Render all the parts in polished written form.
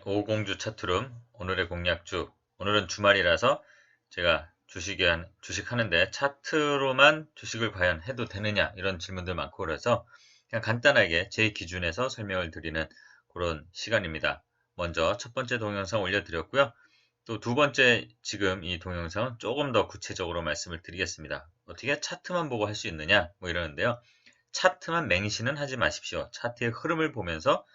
오공주 차트룸 오늘의 공략주. 오늘은 주말이라서 제가 주식하는데 차트로만 주식을 과연 해도 되느냐 이런 질문들 많고 그래서 그냥 간단하게 제 기준에서 설명을 드리는 그런 시간입니다. 먼저 첫 번째 동영상 올려드렸고요. 또 두 번째 지금 이 동영상은 조금 더 구체적으로 말씀을 드리겠습니다. 어떻게 차트만 보고 할 수 있느냐 뭐 이러는데요. 차트만 맹신은 하지 마십시오. 차트의 흐름을 보면서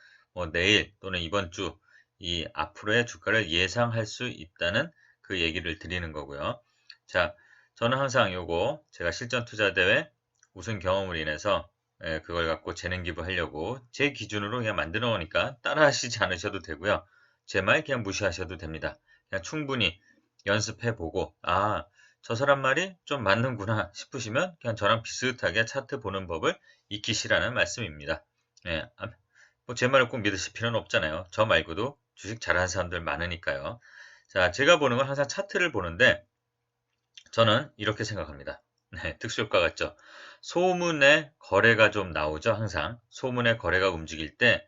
내일 또는 이번 주 이 앞으로의 주가를 예상할 수 있다는 그 얘기를 드리는 거고요. 자, 저는 항상 요거 제가 실전 투자 대회 우승 경험으로 인해서 그걸 갖고 재능 기부하려고 제 기준으로 그냥 만들어 놓으니까 따라 하시지 않으셔도 되고요. 제 말 그냥 무시하셔도 됩니다. 그냥 충분히 연습해 보고 저 사람 말이 좀 맞는구나 싶으시면 그냥 저랑 비슷하게 차트 보는 법을 익히시라는 말씀입니다. 예, 제 말을 꼭 믿으실 필요는 없잖아요. 저 말고도 주식 잘하는 사람들 많으니까요. 자, 제가 보는 건 항상 차트를 보는데 저는 이렇게 생각합니다. 네, 특수효과 같죠? 소문에 거래가 좀 나오죠, 항상. 소문에 거래가 움직일 때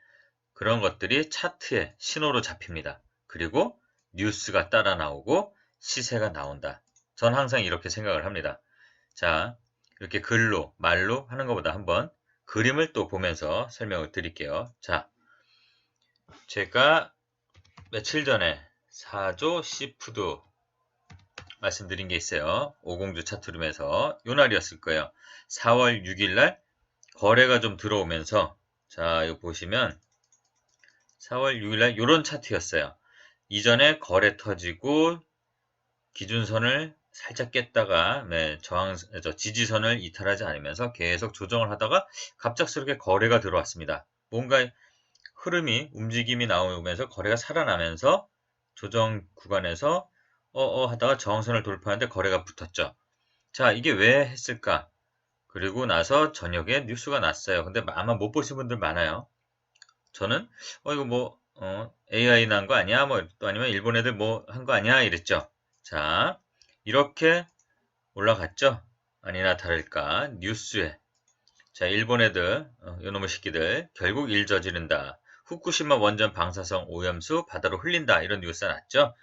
그런 것들이 차트에 신호로 잡힙니다. 그리고 뉴스가 따라 나오고 시세가 나온다. 전 항상 이렇게 생각을 합니다. 자, 이렇게 글로, 말로 하는 것보다 한번 그림을 또 보면서 설명을 드릴게요. 자, 제가 며칠 전에 4조 시푸드 말씀드린 게 있어요. 오공주 차트룸에서 요 날이었을 거예요. 4월 6일 날 거래가 좀 들어오면서 자, 이거 보시면 4월 6일 날 요런 차트였어요. 이전에 거래 터지고 기준선을 살짝 깼다가 지지선을 이탈하지 않으면서 계속 조정을 하다가 갑작스럽게 거래가 들어왔습니다. 뭔가 흐름이 움직임이 나오면서 거래가 살아나면서 조정 구간에서 하다가 저항선을 돌파하는데 거래가 붙었죠. 자, 이게 왜 했을까? 그리고 나서 저녁에 뉴스가 났어요. 근데 아마 못 보신 분들 많아요. 저는 이거 AI 난 거 아니야? 또 아니면 일본 애들 한 거 아니야? 이랬죠. 자, 이렇게 올라갔죠? 아니나 다를까 뉴스에 자, 일본 애들, 요놈의 새끼들, 결국 일 저지른다. 후쿠시마 원전 방사성 오염수 바다로 흘린다. 이런 뉴스가 났죠?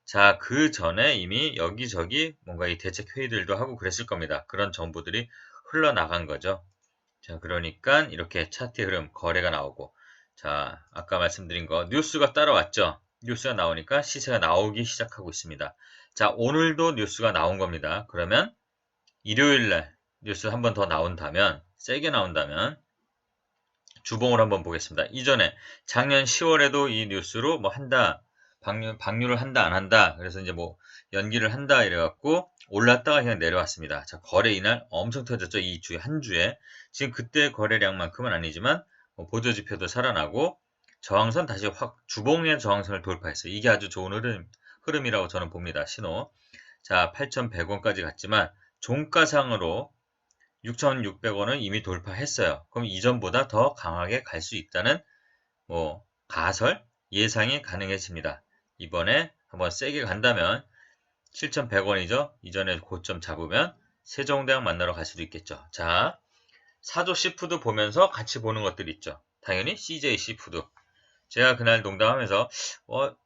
자, 그 전에 이미 여기저기 뭔가 이 대책 회의들도 하고 그랬을 겁니다. 그런 정보들이 흘러나간 거죠. 자, 그러니까 이렇게 차트의 흐름, 거래가 나오고. 자, 아까 말씀드린 거, 뉴스가 따라왔죠? 뉴스가 나오니까 시세가 나오기 시작하고 있습니다. 자, 오늘도 뉴스가 나온 겁니다. 그러면 일요일날 뉴스 한 번 더 나온다면, 세게 나온다면, 주봉을 한번 보겠습니다. 이전에 작년 10월에도 이 뉴스로 한다, 방류를 한다, 안 한다, 그래서 이제 연기를 한다, 이래갖고 올랐다가 그냥 내려왔습니다. 자, 거래 이날 엄청 터졌죠. 이 주에, 한 주에. 지금 그때 거래량만큼은 아니지만, 보조지표도 살아나고, 저항선 다시 주봉의 저항선을 돌파했어요. 이게 아주 좋은 흐름이라고 저는 봅니다. 신호. 자, 8,100원까지 갔지만, 종가상으로 6,600원은 이미 돌파했어요. 그럼 이전보다 더 강하게 갈 수 있다는 가설, 예상이 가능해집니다. 이번에 한번 세게 간다면 7,100원이죠. 이전에 고점 잡으면 세종대왕 만나러 갈 수도 있겠죠. 자, 사조 시푸드 보면서 같이 보는 것들 있죠. 당연히 CJ 시푸드. 제가 그날 농담하면서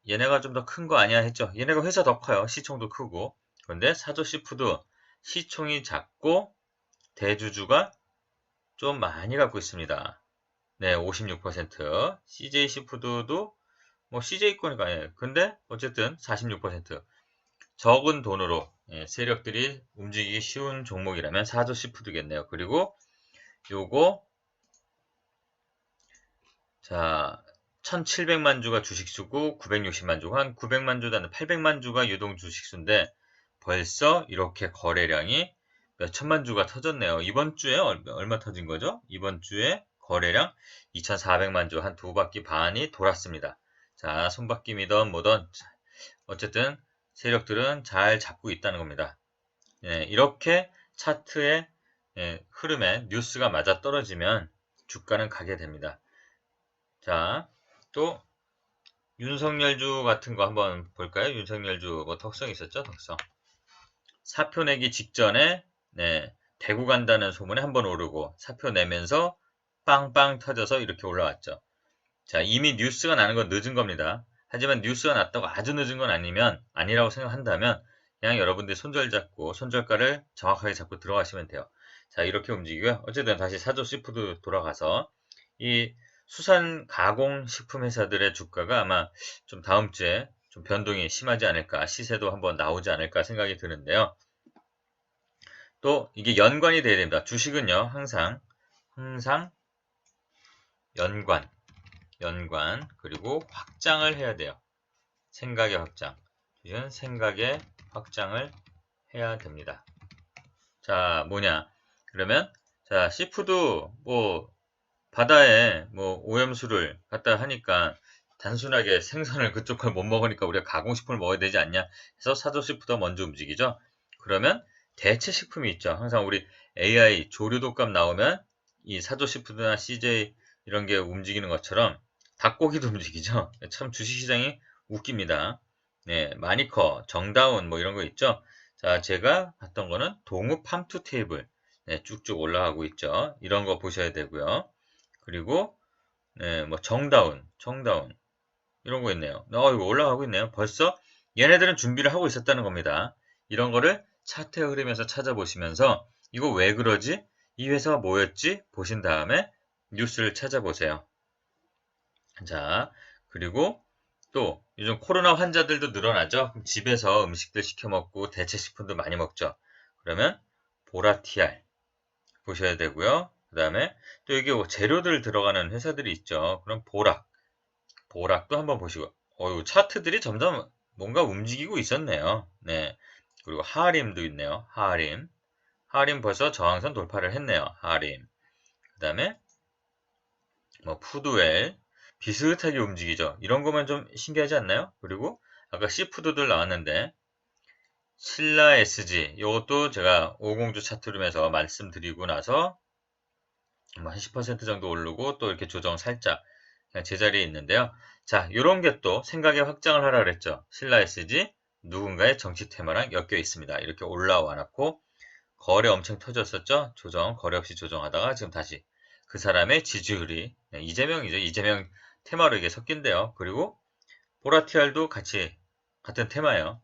얘네가 좀 더 큰 거 아니야 했죠. 얘네가 회사 더 커요. 시총도 크고. 그런데 사조 시푸드 시총이 작고 대주주가 좀 많이 갖고 있습니다. 네, 56%. CJ 시푸드도 CJ 거니까 근데 어쨌든 46%. 적은 돈으로 세력들이 움직이기 쉬운 종목이라면 사조 시푸드겠네요. 그리고 요거 자 1700만 주가 주식수고 960만 주고 한 900만 주다는 800만 주가 유동 주식수인데 벌써 이렇게 거래량이 몇 천만 주가 터졌네요. 이번 주에 얼마 터진 거죠? 이번 주에 거래량 2400만 주, 한 두 바퀴 반이 돌았습니다. 자, 손바뀜이든 뭐든 어쨌든 세력들은 잘 잡고 있다는 겁니다. 이렇게 차트의 흐름에 뉴스가 맞아떨어지면 주가는 가게 됩니다. 자, 또 윤석열주 같은 거 한번 볼까요? 윤석열주 덕성 있었죠? 덕성. 사표 내기 직전에 대구 간다는 소문에 한번 오르고 사표 내면서 빵빵 터져서 이렇게 올라왔죠. 자, 이미 뉴스가 나는 건 늦은 겁니다. 하지만 뉴스가 났다고 아주 늦은 건 아니라고 생각한다면 그냥 여러분들이 손절 잡고 손절가를 정확하게 잡고 들어가시면 돼요. 자, 이렇게 움직이고요. 어쨌든 다시 사조 시푸드 돌아가서 이 수산 가공식품 회사들의 주가가 아마 좀 다음 주에 좀 변동이 심하지 않을까, 시세도 한번 나오지 않을까 생각이 드는데요. 또 이게 연관이 돼야 됩니다. 주식은요, 항상 연관 그리고 확장을 해야 돼요. 생각의 확장. 이건 생각의 확장을 해야 됩니다. 자, 뭐냐? 그러면 자, 시푸드 뭐 바다에 뭐 오염수를 갖다 하니까 단순하게 생선을 그쪽 걸 못 먹으니까 우리가 가공식품을 먹어야 되지 않냐 해서 사조식품부터 먼저 움직이죠. 그러면 대체 식품이 있죠. 항상 우리 AI 조류독감 나오면 이 사조식품이나 CJ 이런 게 움직이는 것처럼 닭고기도 움직이죠. 참 주식시장이 웃깁니다. 네, 마니커, 정다운 뭐 이런 거 있죠. 자, 제가 봤던 거는 동우 팜투 테이블 네, 쭉쭉 올라가고 있죠. 이런 거 보셔야 되고요. 그리고 네, 뭐 정다운 이런 거 있네요. 이거 올라가고 있네요. 벌써 얘네들은 준비를 하고 있었다는 겁니다. 이런 거를 차트의 흐름에서 찾아보시면서 이거 왜 그러지? 이 회사가 뭐였지? 보신 다음에 뉴스를 찾아보세요. 자, 그리고 또 요즘 코로나 환자들도 늘어나죠? 그럼 집에서 음식들 시켜 먹고 대체 식품도 많이 먹죠. 그러면 보라티알 보셔야 되고요. 그 다음에 또 여기 재료들 들어가는 회사들이 있죠. 그럼 보락도 한번 보시고, 차트들이 점점 뭔가 움직이고 있었네요. 네. 그리고 하림도 있네요. 하림 벌써 저항선 돌파를 했네요. 하림. 그 다음에 뭐 푸드웰 비슷하게 움직이죠. 이런 거면 좀 신기하지 않나요? 그리고 아까 시푸드들 나왔는데 신라 SG 이것도 제가 50주 차트룸에서 말씀드리고 나서 뭐 한 10% 정도 오르고 또 이렇게 조정 살짝 그냥 제자리에 있는데요. 자, 요런 게 또 생각의 확장을 하라 그랬죠. 신라 SG 누군가의 정치 테마랑 엮여 있습니다. 이렇게 올라와 놓고 거래 엄청 터졌었죠. 거래 없이 조정하다가 지금 다시 그 사람의 지지율이 네, 이재명이죠. 이재명 테마로 이게 섞인대요. 그리고 보라티알도 같은 테마예요.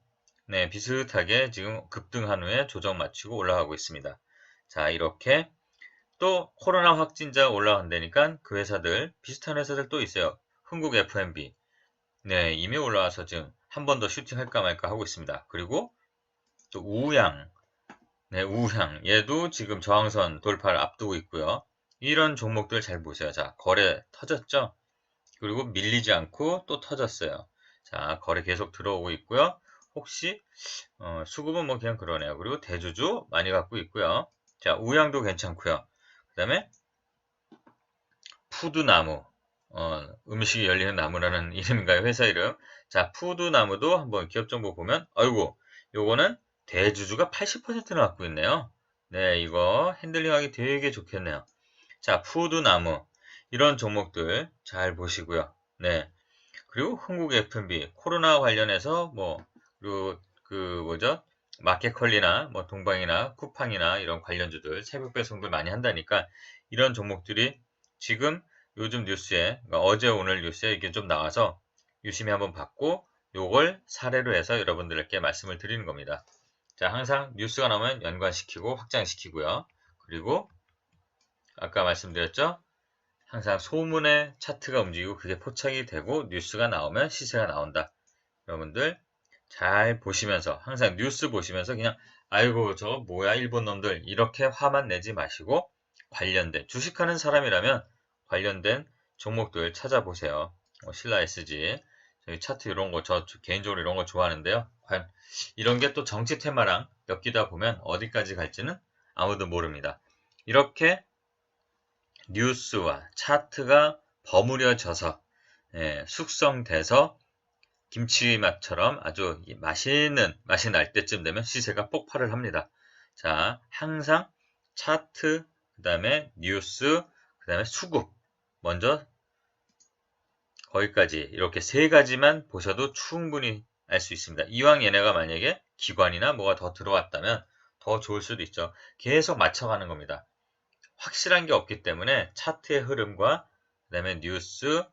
네, 비슷하게 지금 급등한 후에 조정 마치고 올라가고 있습니다. 자, 이렇게 또 코로나 확진자 올라간다니까 그 회사들 비슷한 회사들 또 있어요. 흥국 F&B 네 이미 올라와서 지금 한 번 더 슈팅할까 말까 하고 있습니다. 그리고 또 우양 네 우양 얘도 지금 저항선 돌파를 앞두고 있고요. 이런 종목들 잘 보세요. 자 거래 터졌죠. 그리고 밀리지 않고 또 터졌어요. 자 거래 계속 들어오고 있고요. 혹시 수급은 뭐 그냥 그러네요. 그리고 대주주 많이 갖고 있고요. 자 우양도 괜찮고요. 그 다음에 푸드나무, 음식이 열리는 나무라는 이름인가요? 회사 이름. 자, 푸드나무도 한번 기업 정보 보면, 아이고, 요거는 대주주가 80%나 갖고 있네요. 네, 이거 핸들링하기 되게 좋겠네요. 자, 푸드나무. 이런 종목들 잘 보시고요. 네. 그리고 흥국 F&B, 코로나 관련해서 그리고 뭐죠? 마켓컬리나 뭐 동방이나 쿠팡이나 이런 관련주들 새벽 배송들 많이 한다니까 이런 종목들이 지금 요즘 뉴스에 그러니까 어제 오늘 뉴스에 이게 좀 나와서 유심히 한번 봤고 요걸 사례로 해서 여러분들께 말씀을 드리는 겁니다. 자, 항상 뉴스가 나오면 연관시키고 확장시키고요. 그리고 아까 말씀드렸죠? 항상 소문의 차트가 움직이고 그게 포착이 되고 뉴스가 나오면 시세가 나온다. 여러분들 잘 보시면서 항상 뉴스 보시면서 그냥 아이고 저거 뭐야 일본 놈들 이렇게 화만 내지 마시고 관련된 주식하는 사람이라면 관련된 종목들 찾아보세요. 신라 SG 저희 차트 이런 거 저 개인적으로 이런 거 좋아하는데요. 이런 게 또 정치 테마랑 엮이다 보면 어디까지 갈지는 아무도 모릅니다. 이렇게 뉴스와 차트가 버무려져서 숙성돼서 김치맛처럼 아주 맛있는 맛이 날 때쯤 되면 시세가 폭발을 합니다. 자, 항상 차트, 그 다음에 뉴스, 그 다음에 수급 먼저 거기까지 이렇게 세 가지만 보셔도 충분히 알 수 있습니다. 이왕 얘네가 만약에 기관이나 뭐가 더 들어왔다면 더 좋을 수도 있죠. 계속 맞춰가는 겁니다. 확실한 게 없기 때문에 차트의 흐름과 그 다음에 뉴스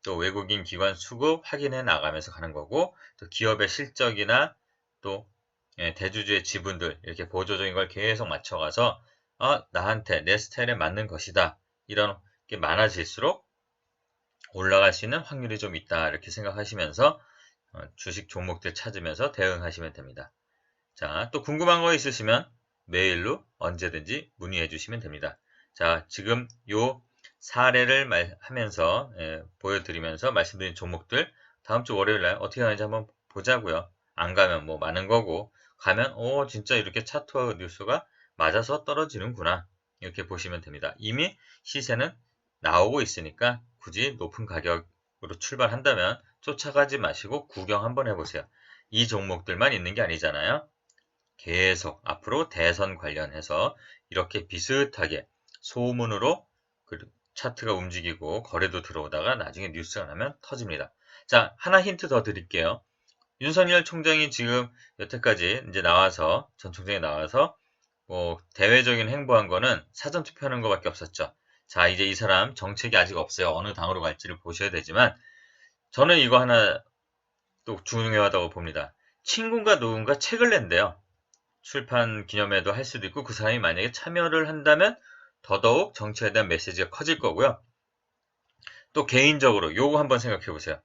또 외국인 기관 수급 확인해 나가면서 가는 거고, 또 기업의 실적이나 또 대주주의 지분들 이렇게 보조적인 걸 계속 맞춰가서 나한테 내 스타일에 맞는 것이다. 이런 게 많아질수록 올라갈 수 있는 확률이 좀 있다. 이렇게 생각하시면서 주식 종목들 찾으면서 대응하시면 됩니다. 자, 또 궁금한 거 있으시면 메일로 언제든지 문의해 주시면 됩니다. 자, 지금 요 사례를 하면서 보여드리면서 말씀드린 종목들 다음 주 월요일날 어떻게 가는지 한번 보자고요. 안 가면 뭐 많은 거고, 가면 진짜 이렇게 차트와 뉴스가 맞아서 떨어지는구나, 이렇게 보시면 됩니다. 이미 시세는 나오고 있으니까 굳이 높은 가격으로 출발한다면 쫓아가지 마시고 구경 한번 해보세요. 이 종목들만 있는 게 아니잖아요. 계속 앞으로 대선 관련해서 이렇게 비슷하게 소문으로 차트가 움직이고 거래도 들어오다가 나중에 뉴스가 나면 터집니다. 자, 하나 힌트 더 드릴게요. 윤석열 총장이 지금 여태까지 이제 나와서, 전 총장이 나와서 뭐 대외적인 행보한 거는 사전 투표하는 거밖에 없었죠. 자, 이제 이 사람 정책이 아직 없어요. 어느 당으로 갈지를 보셔야 되지만 저는 이거 하나 또 중요하다고 봅니다. 친구가 누군가 책을 낸대요. 출판 기념회도 할 수도 있고, 그 사람이 만약에 참여를 한다면 더더욱 정치에 대한 메시지가 커질 거고요. 또 개인적으로 요거 한번 생각해 보세요.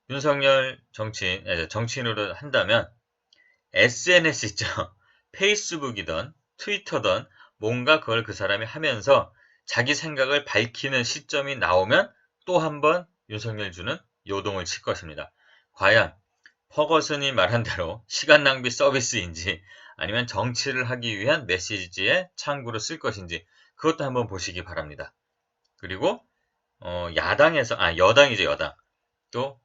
윤석열 정치인으로 한다면 SNS 있죠. 페이스북이든 트위터든 뭔가 그걸 그 사람이 하면서 자기 생각을 밝히는 시점이 나오면 또 한 번 윤석열 주는 요동을 칠 것입니다. 과연 퍼거슨이 말한 대로 시간 낭비 서비스인지 아니면 정치를 하기 위한 메시지의 창구로 쓸 것인지 그것도 한번 보시기 바랍니다. 그리고 여당이죠, 여당. 또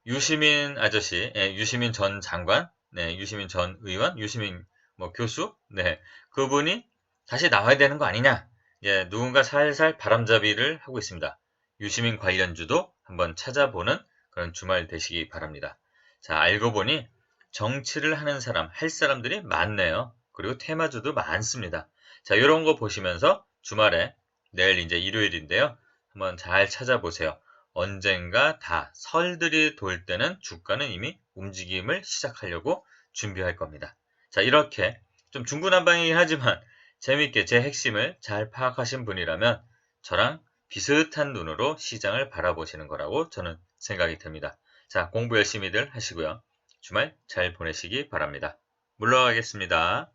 유시민 아저씨, 유시민 전 장관, 유시민 전 의원, 유시민 교수, 그분이 다시 나와야 되는 거 아니냐? 누군가 살살 바람잡이를 하고 있습니다. 유시민 관련주도 한번 찾아보는 그런 주말 되시기 바랍니다. 자, 알고 보니 정치를 하는 사람, 할 사람들이 많네요. 그리고 테마주도 많습니다. 자, 이런 거 보시면서 주말에, 내일 이제 일요일인데요. 한번 잘 찾아보세요. 언젠가 다 설들이 돌 때는 주가는 이미 움직임을 시작하려고 준비할 겁니다. 자, 이렇게 좀 중구난방이긴 하지만 재밌게 제 핵심을 잘 파악하신 분이라면 저랑 비슷한 눈으로 시장을 바라보시는 거라고 저는 생각이 듭니다. 자, 공부 열심히들 하시고요. 주말 잘 보내시기 바랍니다. 물러가겠습니다.